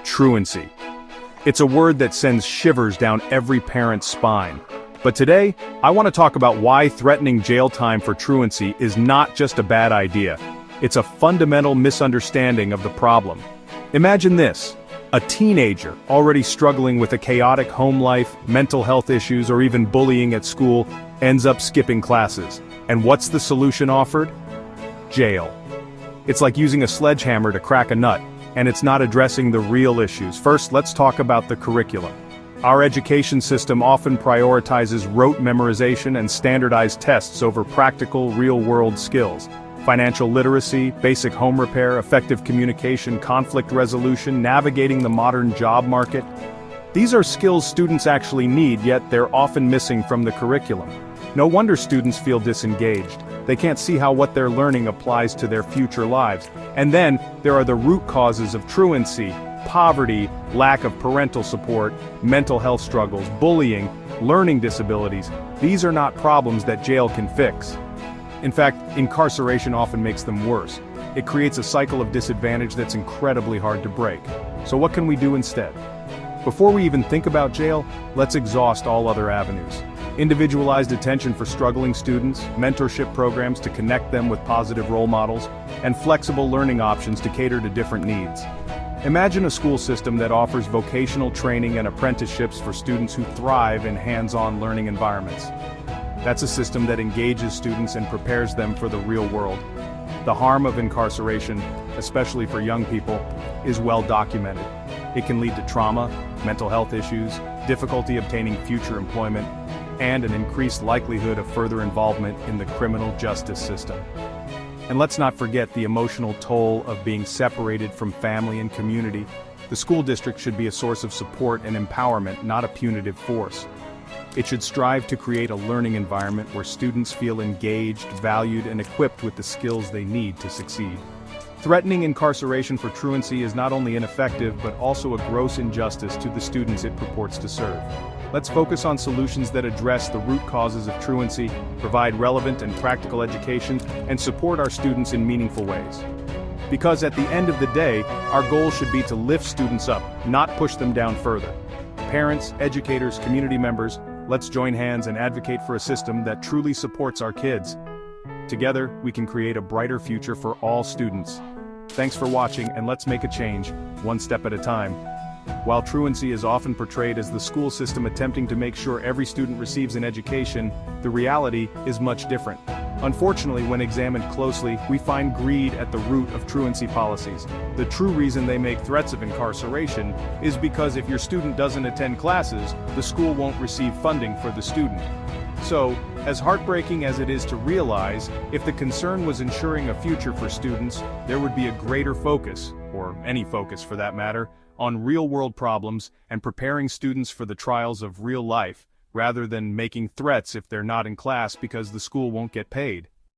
Truancy. It's a word that sends shivers down every parent's spine. But today, I want to talk about why threatening jail time for truancy is not just a bad idea. It's a fundamental misunderstanding of the problem. Imagine this: a teenager already struggling with a chaotic home life, mental health issues, or even bullying at school, ends up skipping classes. And what's the solution offered? Jail. It's like using a sledgehammer to crack a nut, and it's not addressing the real issues. First, let's talk about the curriculum. Our education system often prioritizes rote memorization and standardized tests over practical, real-world skills. Financial literacy, basic home repair, effective communication, conflict resolution, navigating the modern job market. These are skills students actually need, yet they're often missing from the curriculum. No wonder students feel disengaged. They can't see how what they're learning applies to their future lives. And then, there are the root causes of truancy: poverty, lack of parental support, mental health struggles, bullying, learning disabilities. These are not problems that jail can fix. In fact, incarceration often makes them worse. It creates a cycle of disadvantage that's incredibly hard to break. So what can we do instead? Before we even think about jail, let's exhaust all other avenues. Individualized attention for struggling students, mentorship programs to connect them with positive role models, and flexible learning options to cater to different needs. Imagine a school system that offers vocational training and apprenticeships for students who thrive in hands-on learning environments. That's a system that engages students and prepares them for the real world. The harm of incarceration, especially for young people, is well documented. It can lead to trauma, mental health issues, difficulty obtaining future employment, and an increased likelihood of further involvement in the criminal justice system. And let's not forget the emotional toll of being separated from family and community. The school district should be a source of support and empowerment, not a punitive force. It should strive to create a learning environment where students feel engaged, valued, and equipped with the skills they need to succeed. Threatening incarceration for truancy is not only ineffective but also a gross injustice to the students it purports to serve. Let's focus on solutions that address the root causes of truancy, provide relevant and practical education, and support our students in meaningful ways. Because at the end of the day, our goal should be to lift students up, not push them down further. Parents, educators, community members, let's join hands and advocate for a system that truly supports our kids. Together, we can create a brighter future for all students. Thanks for watching, and let's make a change, one step at a time. While truancy is often portrayed as the school system attempting to make sure every student receives an education, the reality is much different. Unfortunately, when examined closely, we find greed at the root of truancy policies. The true reason they make threats of incarceration is because if your student doesn't attend classes, the school won't receive funding for the student. So, as heartbreaking as it is to realize, if the concern was ensuring a future for students, there would be a greater focus, or any focus for that matter, on real-world problems and preparing students for the trials of real life, rather than making threats if they're not in class because the school won't get paid.